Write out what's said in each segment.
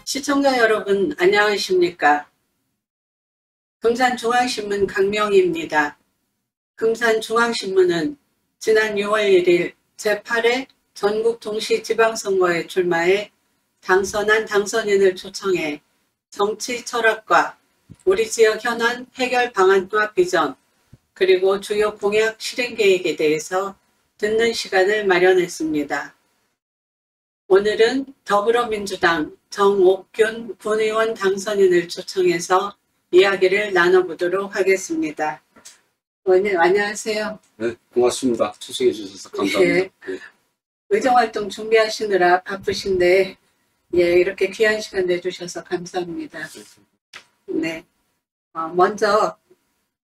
시청자 여러분 안녕하십니까? 금산중앙신문 강명희입니다. 금산중앙신문은 지난 6월 1일 제8회 전국동시지방선거에 출마해 당선한 당선인을 초청해 정치 철학과 우리 지역 현안 해결 방안과 비전, 그리고 주요 공약 실행 계획에 대해서 듣는 시간을 마련했습니다. 오늘은 더불어민주당 정옥균 군의원 당선인을 초청해서 이야기를 나눠보도록 하겠습니다. 의원님 안녕하세요. 네, 고맙습니다. 초청해 주셔서 감사합니다. 네. 의정활동 준비하시느라 바쁘신데 이렇게 귀한 시간 내주셔서 감사합니다. 네, 먼저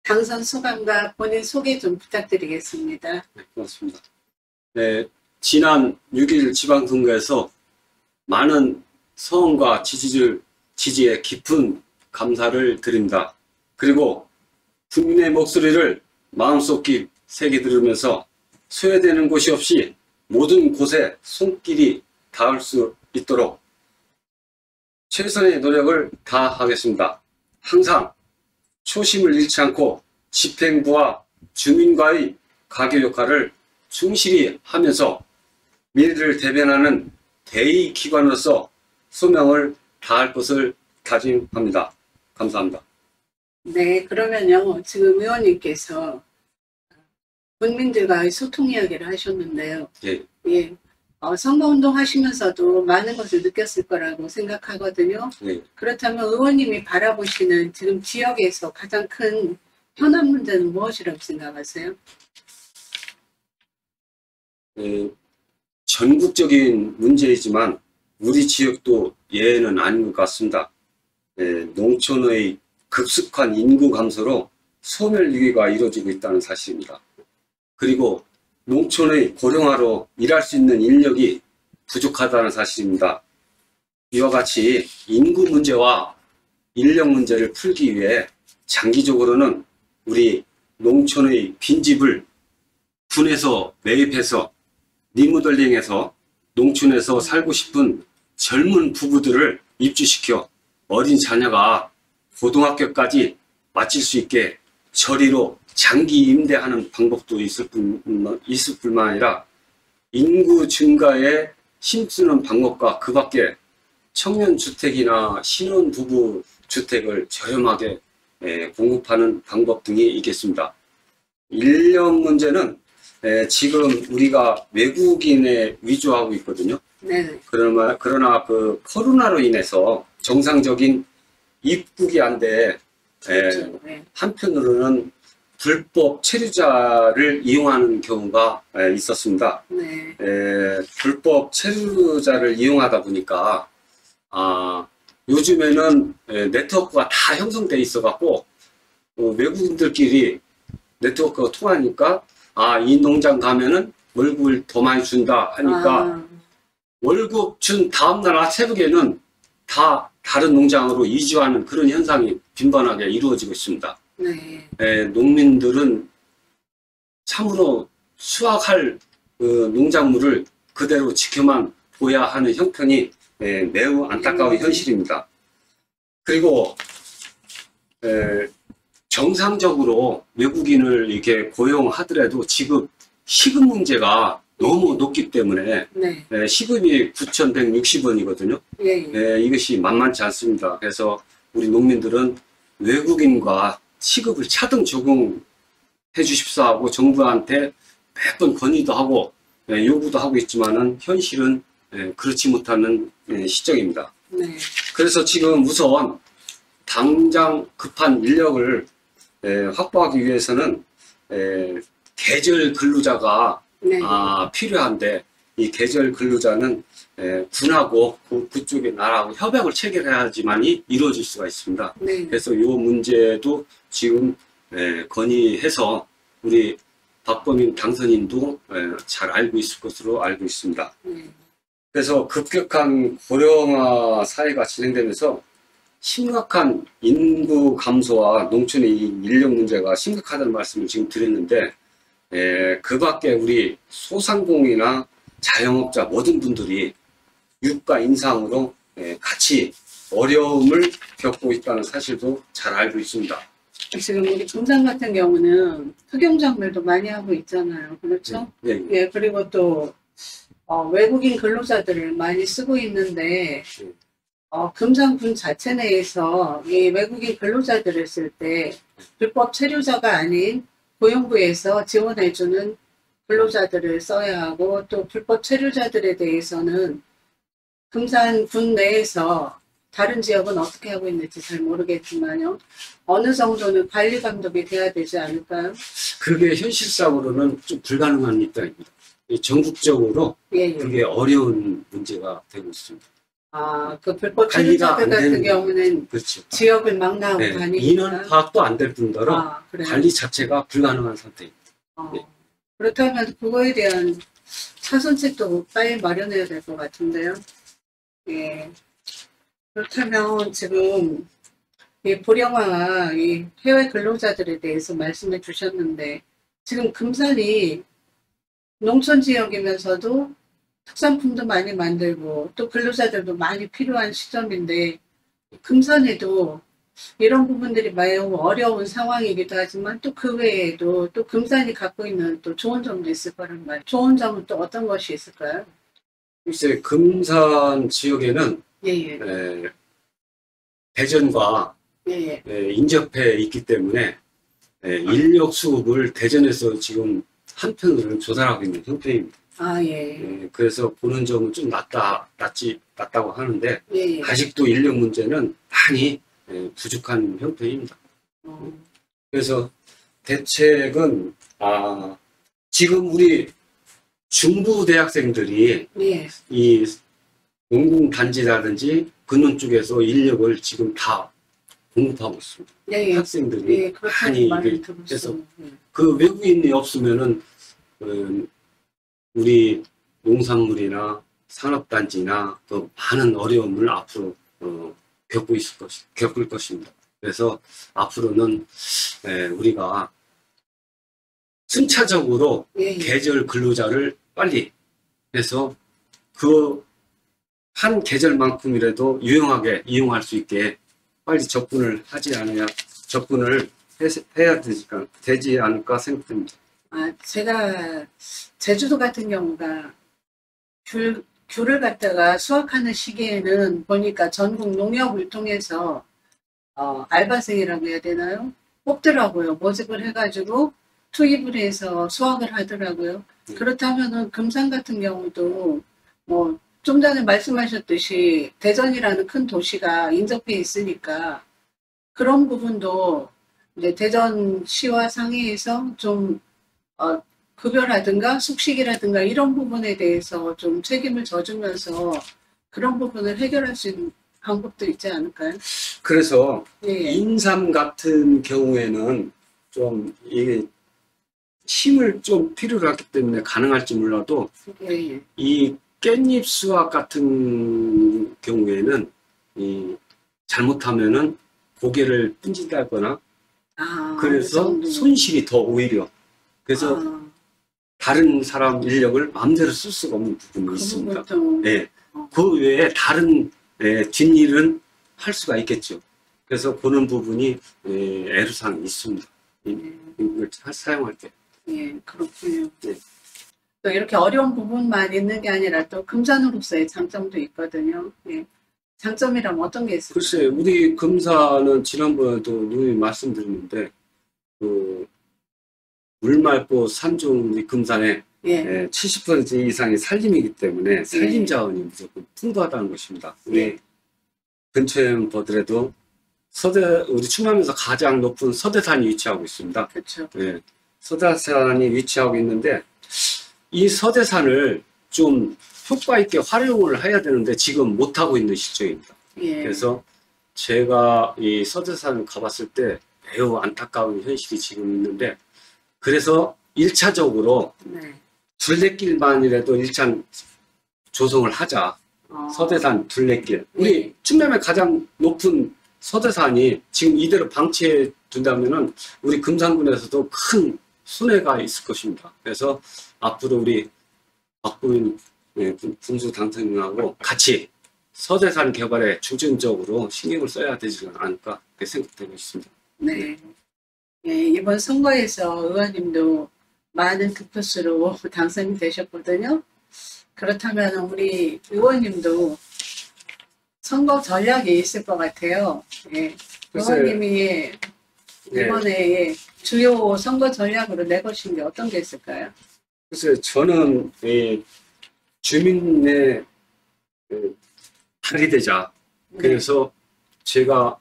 당선 소감과 본인 소개 좀 부탁드리겠습니다. 네, 고맙습니다. 네, 지난 6일 지방선거에서 많은 서원과 지지에 깊은 감사를 드립니다. 그리고 국민의 목소리를 마음속 깊이 새겨 들으면서 소외되는 곳이 없이 모든 곳에 손길이 닿을 수 있도록 최선의 노력을 다하겠습니다. 항상 초심을 잃지 않고 집행부와 주민과의 가교 역할을 충실히 하면서 미래를 대변하는 대의기관으로서 소명을 다할 것을 다짐합니다. 감사합니다. 네, 그러면요. 지금 의원님께서 국민들과의 소통 이야기를 하셨는데요. 예. 선거운동 하시면서도 많은 것을 느꼈을 거라고 생각하거든요. 예. 그렇다면 의원님이 바라보시는 지금 지역에서 가장 큰 현안 문제는 무엇이라고 생각하세요? 전국적인 문제이지만 우리 지역도 예외는 아닌 것 같습니다. 농촌의 급속한 인구 감소로 소멸 위기가 이루어지고 있다는 사실입니다. 그리고 농촌의 고령화로 일할 수 있는 인력이 부족하다는 사실입니다. 이와 같이 인구 문제와 인력 문제를 풀기 위해 장기적으로는 우리 농촌의 빈집을 군에서 매입해서 리모델링해서 농촌에서 살고 싶은 젊은 부부들을 입주시켜 어린 자녀가 고등학교까지 마칠 수 있게 저리로 장기 임대하는 방법도 있을 뿐만 아니라 인구 증가에 힘쓰는 방법과 그 밖에 청년주택이나 신혼부부 주택을 저렴하게 공급하는 방법 등이 있겠습니다. 인력 문제는 지금 우리가 외국인에 위주하고 있거든요. 네. 그러나 그 코로나로 인해서 정상적인 입국이 안 돼 한편으로는 불법 체류자를 이용하는 경우가 있었습니다. 네. 불법 체류자를 이용하다 보니까 요즘에는 네트워크가 다 형성돼 있어 갖고 외국인들끼리 네트워크가 통하니까 이 농장 가면은 월급을 더 많이 준다 하니까 월급 준 다음날 새벽에는 다 다른 농장으로 이주하는 그런 현상이 빈번하게 이루어지고 있습니다. 네. 농민들은 참으로 수확할 농작물을 그대로 지켜만 보야 하는 형편이 매우 안타까운 현실입니다. 그리고 정상적으로 외국인을 이렇게 고용하더라도 지금 시급 문제가 너무 높기 때문에 시급이 9,160원이거든요. 이것이 만만치 않습니다. 그래서 우리 농민들은 외국인과 시급을 차등 적용해 주십사 하고 정부한테 몇 번 건의도 하고 요구도 하고 있지만은 현실은 그렇지 못하는 시정입니다. 그래서 지금 우선 당장 급한 인력을 확보하기 위해서는 계절 근로자가 필요한데 이 계절 근로자는 군하고 그쪽의 나라하고 협약을 체결해야지만이 이루어질 수가 있습니다. 그래서 이 문제도 지금 건의해서 우리 박범인 당선인도 잘 알고 있을 것으로 알고 있습니다. 그래서 급격한 고령화 사회가 진행되면서 심각한 인구 감소와 농촌의 인력 문제가 심각하다는 말씀을 지금 드렸는데 그 밖에 우리 소상공인이나 자영업자 모든 분들이 유가 인상으로 같이 어려움을 겪고 있다는 사실도 잘 알고 있습니다. 지금 우리 금산 같은 경우는 흑용작물도 많이 하고 있잖아요. 그렇죠? 네. 예, 그리고 또 외국인 근로자들을 많이 쓰고 있는데 금산군 자체 내에서 이 외국인 근로자들을 쓸 때 불법 체류자가 아닌 고용부에서 지원해주는 근로자들을 써야 하고, 또 불법 체류자들에 대해서는 금산군 내에서 다른 지역은 어떻게 하고 있는지 잘 모르겠지만요, 어느 정도는 관리 감독이 돼야 되지 않을까요? 그게 현실상으로는 좀 불가능한 입장입니다. 전국적으로 예, 예. 그게 어려운 문제가 되고 있습니다. 그 불법 관리가 체류자들 안 같은 되는 경우는 그렇죠. 지역을 막 나오고 네, 다니니까. 인원 파악도 안 될 뿐더러 그래요? 관리 자체가 불가능한 상태입니다. 네. 그렇다면 그거에 대한 차선책도 빨리 마련해야 될 것 같은데요. 예. 그렇다면 지금 이 보령화 이 해외 근로자들에 대해서 말씀해 주셨는데, 지금 금산이 농촌 지역이면서도 특산품도 많이 만들고 또 근로자들도 많이 필요한 시점인데, 금산에도 이런 부분들이 매우 어려운 상황이기도 하지만 또 그 외에도 또 금산이 갖고 있는 또 좋은 점도 있을 거란 말이에요. 좋은 점은 또 어떤 것이 있을까요? 글쎄, 금산 지역에는 예, 예. 대전과 예, 인접해 있기 때문에 인력 수급을 대전에서 지금 한편으로는 조달하고 있는 형태입니다. 예. 그래서 보는 점은 좀 낮다고 하는데 예. 아직도 인력 문제는 많이 부족한 형태입니다. 그래서 대책은 지금 우리 중부 대학생들이 예. 이 농공단지라든지 근원 쪽에서 인력을 지금 다 공급하고 있습니다. 예. 학생들이 예, 많이 많이 그래서 들었어요. 그 외국인이 없으면은 우리 농산물이나 산업단지나 그 많은 어려움을 앞으로 겪을 것입니다. 그래서 앞으로는 우리가 순차적으로 예. 계절 근로자를 빨리 해서 그 한 계절만큼이라도 유용하게 이용할 수 있게 빨리 접근을 해야 되지 않을까 생각됩니다. 제가 제주도 같은 경우가 귤을 갖다가 수확하는 시기에는 보니까 전국 농협을 통해서 알바생이라고 해야 되나요? 뽑더라고요. 모집을 해가지고 투입을 해서 수확을 하더라고요. 그렇다면은 금산 같은 경우도 뭐 좀 전에 말씀하셨듯이 대전이라는 큰 도시가 인접해 있으니까 그런 부분도 이제 대전시와 상의해서 좀 급여라든가 숙식이라든가 이런 부분에 대해서 좀 책임을 져주면서 그런 부분을 해결할 수 있는 방법도 있지 않을까요? 그래서 예. 인삼 같은 경우에는 좀 이게 힘을 좀 필요로 하기 때문에 가능할지 몰라도 예. 이 깻잎 수확 같은 경우에는 잘못하면은 고개를 끈질다거나 그래서 손실이 더 오히려 그래서 다른 사람 인력을 마음대로 쓸 수가 없는 부분이 있습니다. 네. 그 외에 다른 뒷일은 할 수가 있겠죠. 그래서 그런 부분이 애로사항이 있습니다. 이걸 사용할 때. 예, 그렇군요. 네. 또 이렇게 어려운 부분만 있는 게 아니라 또 금산으로서의 장점도 있거든요. 예. 장점이라면 어떤 게 있을까요? 글쎄, 우리 금산은 지난번에도 누님 말씀드렸는데 물 맑고 산 좋은 우리 금산에 70% 이상이 산림이기 때문에 산림 자원이 무조건 풍부하다는 것입니다. 우리 근처에 보더라도 우리 충남에서 가장 높은 서대산이 위치하고 있습니다. 그렇죠. 네, 서대산이 위치하고 있는데 이 서대산을 좀 효과 있게 활용을 해야 되는데 지금 못 하고 있는 시점입니다. 그래서 제가 이 서대산을 가봤을 때 매우 안타까운 현실이 지금 있는데 그래서 1차적으로 둘레길만이라도 일단 조성을 하자. 서대산 둘레길. 우리 충남의 가장 높은 서대산이 지금 이대로 방치해 둔다면은 우리 금산군에서도 큰 손해가 있을 것입니다. 그래서 앞으로 우리 박부인 군수 당선인하고 같이 서대산 개발에 중점적으로 신경을 써야 되지 않을까 그렇게 생각되고 있습니다. 네. 예, 이번 선거에서 의원님도 많은 득표수로 당선이 되셨거든요. 그렇다면 우리 의원님도 선거 전략이 있을 것 같아요. 예. 의원님이 이번에 주요 선거 전략으로 내거신 게 어떤 게 있을까요? 그래서 저는 주민의 달이 되자. 그래서 제가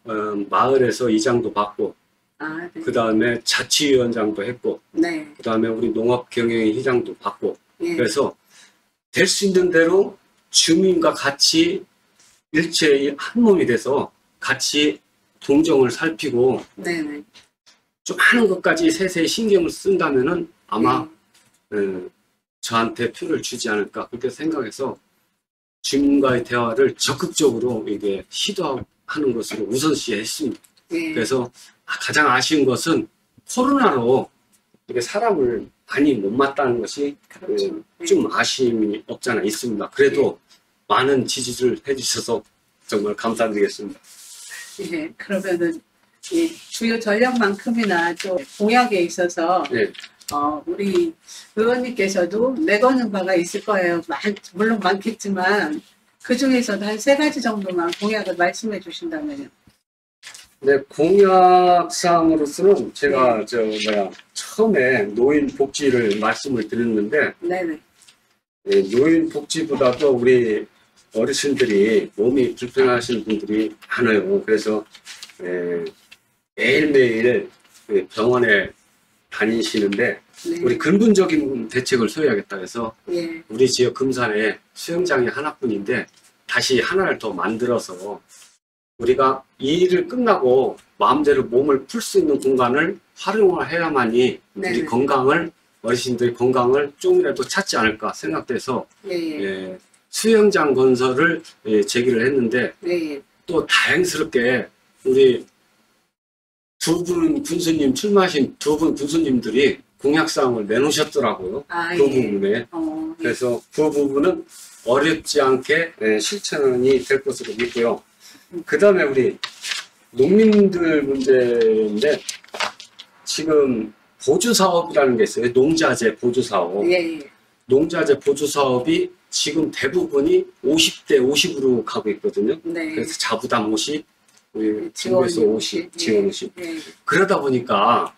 마을에서 이장도 받고, 아, 네. 그 다음에 자치위원장도 했고, 네. 그 다음에 우리 농업경영회장도 받고, 예. 그래서 될 수 있는 대로 주민과 같이 일체의 한 몸이 돼서 같이 동정을 살피고 네네. 좀 하는 것까지 세세히 신경을 쓴다면은 아마 저한테 표를 주지 않을까 그렇게 생각해서 주민과의 대화를 적극적으로 이게 시도하는 것으로 우선시했습니다. 예. 그래서 가장 아쉬운 것은 코로나로 이게 사람을 많이 못 만났다는 것이 그렇죠. 좀 아쉬움이 없잖아 있습니다. 그래도 많은 지지를 해주셔서 정말 감사드리겠습니다. 예. 그러면은 이 주요 전략만큼이나 또 공약에 있어서 네. 우리 의원님께서도 내거는 바가 있을 거예요. 물론 많겠지만 그 중에서도 한 3가지 정도만 공약을 말씀해 주신다면요. 네, 공약사항으로서는 제가 처음에 노인 복지를 말씀을 드렸는데 네네. 노인 복지보다도 우리 어르신들이 몸이 불편하신 분들이 많아요. 그래서 매일매일 병원에 다니시는데 네. 우리 근본적인 대책을 세워야겠다 해서 예. 우리 지역 금산에 수영장이 하나뿐인데 다시 하나를 더 만들어서 우리가 이 일을 끝나고 마음대로 몸을 풀 수 있는 공간을 활용을 해야만이 네네. 우리 건강을 어르신들의 건강을 조금이라도 찾지 않을까 생각돼서 예. 수영장 건설을 제기를 했는데 예. 또 다행스럽게 우리 두 분 군수님 출마하신 두 분 군수님들이 공약사항을 내놓으셨더라고요. 아, 그 예. 부분에. 예. 그래서 그 부분은 어렵지 않게 실천이 될 것으로 믿고요. 그 다음에 우리 농민들 문제인데 지금 보조사업이라는 게 있어요. 농자재 보조사업. 예. 농자재 보조사업이 지금 대부분이 50대 50으로 가고 있거든요. 네. 그래서 자부담 50, 우리 지원 정부에서 50, 지원 50. 예. 그러다 보니까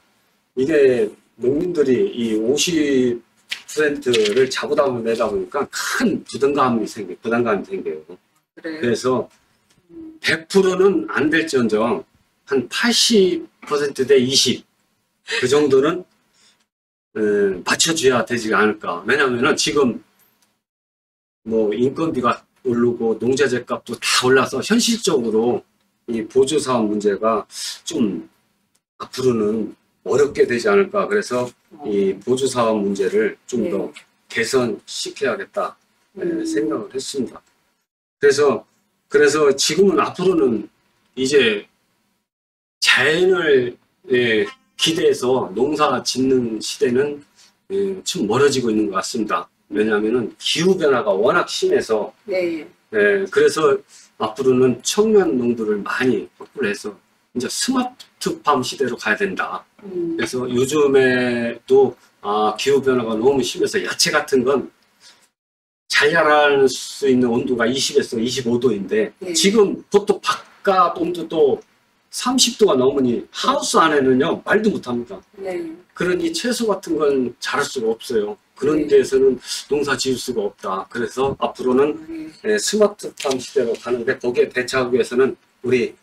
이게 농민들이 이 50%를 자부담을 내다 보니까 큰 부담감이 생겨요. 그래요. 그래서 100%는 안 될지언정 한 80%대 20. 그 정도는 맞춰줘야 되지 않을까. 왜냐면은 지금 뭐 인건비가 오르고 농자재 값도 다 올라서 현실적으로 이 보조사업 문제가 좀 앞으로는 어렵게 되지 않을까. 그래서 이 보조사업 문제를 좀 더 개선시켜야겠다 생각을 했습니다. 그래서 지금은 앞으로는 이제 자연을 기대해서 농사 짓는 시대는 좀 멀어지고 있는 것 같습니다. 왜냐하면은 기후변화가 워낙 심해서 그래서 앞으로는 청년 농부를 많이 확보를 해서 이제 스마트팜 시대로 가야 된다. 그래서 요즘에도 기후변화가 너무 심해서 야채 같은 건 잘 자랄 수 있는 온도가 20에서 25도인데 지금 보통 바깥 온도도 30도가 넘으니 하우스 안에는요 말도 못합니다. 그러니 채소 같은 건 자랄 수가 없어요. 그런 데에서는 농사 지을 수가 없다. 그래서 앞으로는 스마트팜 시대로 가는데 거기에 대처하기 위해서는 우리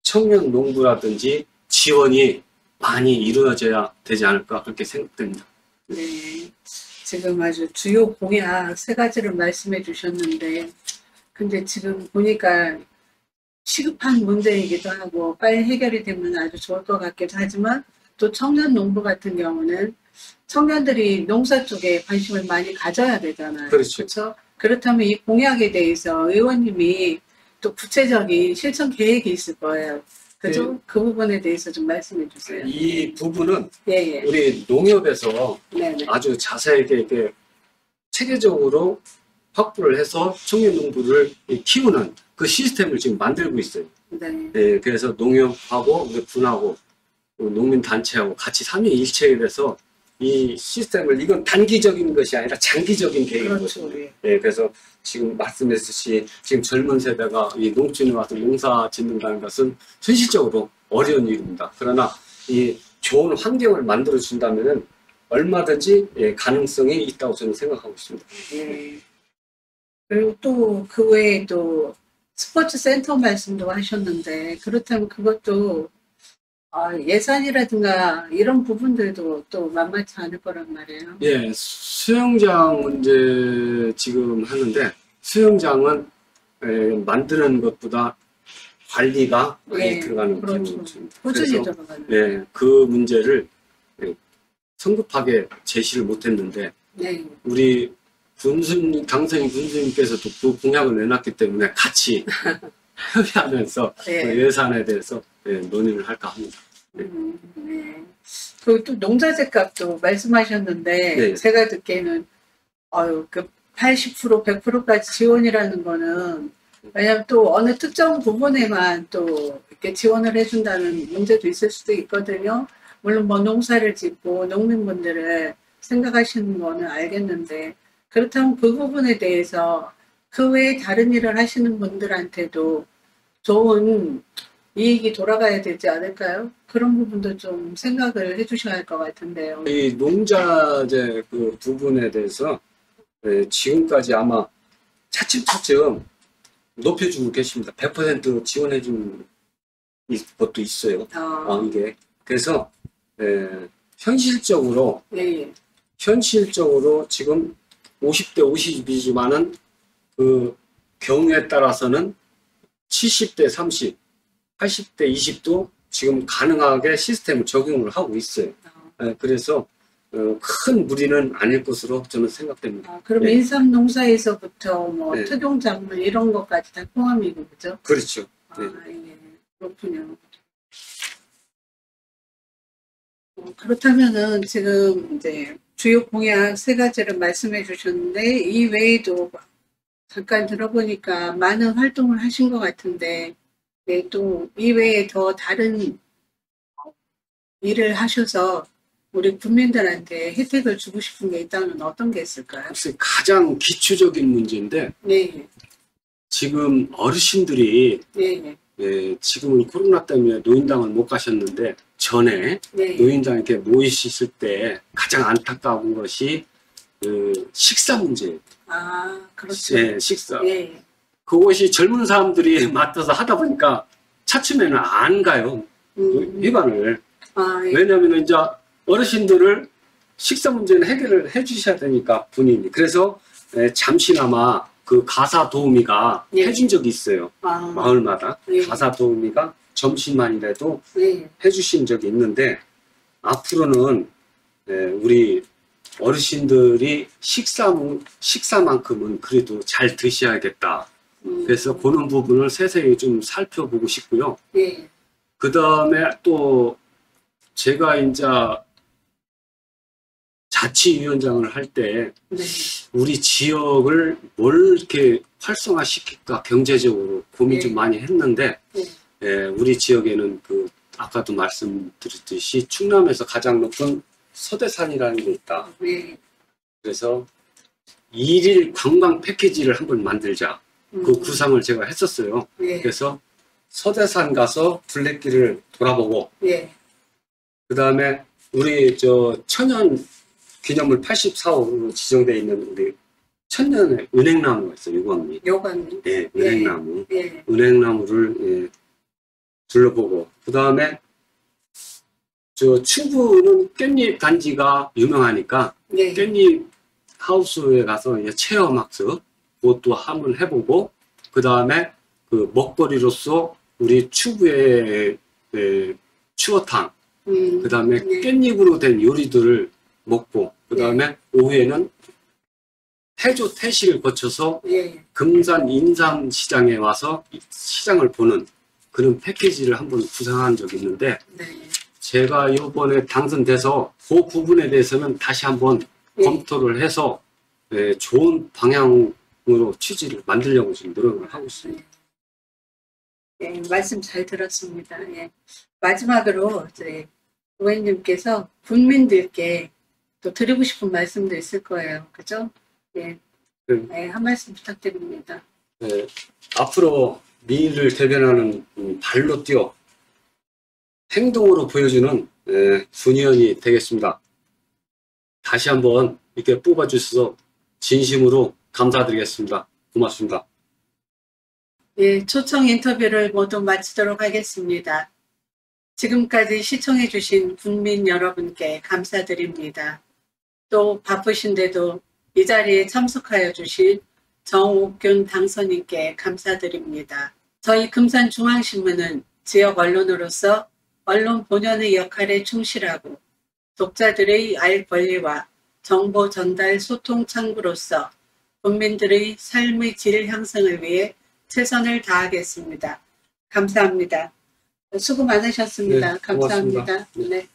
청년 농부라든지 지원이 많이 이루어져야 되지 않을까 그렇게 생각됩니다. 네. 지금 아주 주요 공약 3가지를 말씀해 주셨는데 근데 지금 보니까 시급한 문제이기도 하고 빨리 해결이 되면 아주 좋을 것 같기도 하지만 또 청년 농부 같은 경우는 청년들이 농사 쪽에 관심을 많이 가져야 되잖아요. 그렇죠. 그렇죠? 그렇다면 이 공약에 대해서 의원님이 또 구체적인 실천 계획이 있을 거예요. 그죠? 그 부분에 대해서 좀 말씀해 주세요. 이 부분은 예. 우리 농협에서 네네. 아주 자세하게 이렇게 체계적으로 확보를 해서 청년농부를 키우는 그 시스템을 지금 만들고 있어요. 네. 예, 그래서 농협하고 군하고 농민단체하고 같이 삼위일체에 돼서 이 시스템을, 이건 단기적인 것이 아니라 장기적인 계획인 그렇죠. 거죠. 예. 예, 그래서 지금 말씀했듯이 지금 젊은 세대가 이 농촌에 와서 농사 짓는다는 것은 현실적으로 어려운 일입니다. 그러나 이 좋은 환경을 만들어 준다면은 얼마든지 예, 가능성이 있다고 저는 생각하고 있습니다. 예. 그리고 또 그 외에 또 스포츠 센터 말씀도 하셨는데, 그렇다면 그것도 예산이라든가 이런 부분들도 또 만만치 않을 거란 말이에요. 예, 수영장 문제 지금 하는데, 수영장은 만드는 것보다 관리가 많이 예, 들어가는 그렇죠. 부분입니다. 꾸준히 그래서 들어가는. 예, 그 문제를 성급하게 제시를 못했는데, 네. 우리 강성희 군수님께서도 그 공약을 내놨기 때문에 같이 협의하면서 예. 그 예산에 대해서 논의를 할까 합니다. 네. 그리고 또 농자재 값도 말씀하셨는데, 네. 제가 듣기에는, 그 80%, 100%까지 지원이라는 거는, 왜냐면 또 어느 특정 부분에만 또 이렇게 지원을 해준다는 문제도 있을 수도 있거든요. 물론 뭐 농사를 짓고 농민분들을 생각하시는 거는 알겠는데, 그렇다면 그 부분에 대해서 그 외에 다른 일을 하시는 분들한테도 좋은 이익이 돌아가야 되지 않을까요? 그런 부분도 좀 생각을 해주셔야 할 것 같은데요. 이 농자재 그 부분에 대해서 지금까지 아마 차츰차츰 높여주고 계십니다. 100% 지원해주는 것도 있어요. 이게. 그래서 현실적으로 예. 지금 50대 50이지만은 그 경우에 따라서는 70대 30, 80대 20도 지금 가능하게 시스템을 적용을 하고 있어요. 그래서 큰 무리는 아닐 것으로 저는 생각됩니다. 그럼 네. 인삼 농사에서부터 뭐 네. 특용작물 이런 것까지 다 포함이고 그죠? 그렇죠. 네. 예. 그렇군요. 그렇다면은 지금 이제 주요 공약 3가지를 말씀해 주셨는데, 이 외에도 잠깐 들어보니까 많은 활동을 하신 것 같은데, 네, 또 이외에 더 다른 일을 하셔서 우리 국민들한테 혜택을 주고 싶은 게 있다면 어떤 게 있을까요? 글쎄, 가장 기초적인 문제인데 네, 지금 어르신들이 네, 지금은 코로나 때문에 노인당을 못 가셨는데 전에 네. 노인당 이렇게 모이셨을 때 가장 안타까운 것이 식사 문제예요. 그렇죠. 예, 식사. 예. 그것이 젊은 사람들이 맡아서 하다 보니까 차츰에는 안 가요. 위반을. 예. 왜냐하면 이제 어르신들을 식사 문제는 해결을 해주셔야 되니까 본인이. 그래서 잠시나마 그 가사 도우미가 예. 해준 적이 있어요. 마을마다. 예. 가사 도우미가 점심만이라도 예. 해주신 적이 있는데 앞으로는 우리 어르신들이 식사만큼은 그래도 잘 드셔야겠다. 그래서 그런 부분을 세세히 좀 살펴보고 싶고요. 예. 그 다음에 또 제가 이제 자치위원장을 할 때 네. 우리 지역을 뭘 이렇게 활성화시킬까 경제적으로 고민 좀 많이 했는데 우리 지역에는 그 아까도 말씀드렸듯이 충남에서 가장 높은 서대산이라는 게 있다. 네. 그래서 1일 관광 패키지를 한번 만들자. 그 구상을 제가 했었어요. 예. 그래서 서대산 가서 둘레길을 돌아보고 예. 그 다음에 우리 천연 기념물 84호로 지정되어 있는 우리 천년의 은행나무가 있어요. 유광리. 요강. 예, 은행나무. 예. 은행나무를 둘러보고 그 다음에 충북은 깻잎 단지가 유명하니까 예. 깻잎 하우스에 가서 체험학습 그것도 한번 해보고 그 다음에 그 먹거리로서 우리 충북의 추어탕 그 다음에 깻잎으로 된 요리들을 먹고 그 다음에 오후에는 태조 태시를 거쳐서 금산 인삼시장에 와서 시장을 보는 그런 패키지를 한번 구상한 적이 있는데 제가 이번에 당선돼서 그 부분에 대해서는 다시 한번 검토를 해서 좋은 방향으로 취지를 만들려고 지금 노력을 하고 있습니다. 네, 말씀 잘 들었습니다. 예. 마지막으로 저희 의원님께서 국민들께 또 드리고 싶은 말씀도 있을 거예요. 그죠? 예. 네, 한 말씀 부탁드립니다. 네, 앞으로 민의를 대변하는 발로 뛰어 행동으로 보여주는 준의원이 되겠습니다. 다시 한번 이렇게 뽑아주셔서 진심으로 감사드리겠습니다. 고맙습니다. 예, 초청 인터뷰를 모두 마치도록 하겠습니다. 지금까지 시청해주신 국민 여러분께 감사드립니다. 또 바쁘신데도 이 자리에 참석하여 주신 정옥균 당선인께 감사드립니다. 저희 금산중앙신문은 지역 언론으로서 언론 본연의 역할에 충실하고 독자들의 알 권리와 정보 전달 소통 창구로서 국민들의 삶의 질 향상을 위해 최선을 다하겠습니다. 감사합니다. 수고 많으셨습니다. 네, 감사합니다. 고맙습니다. 네.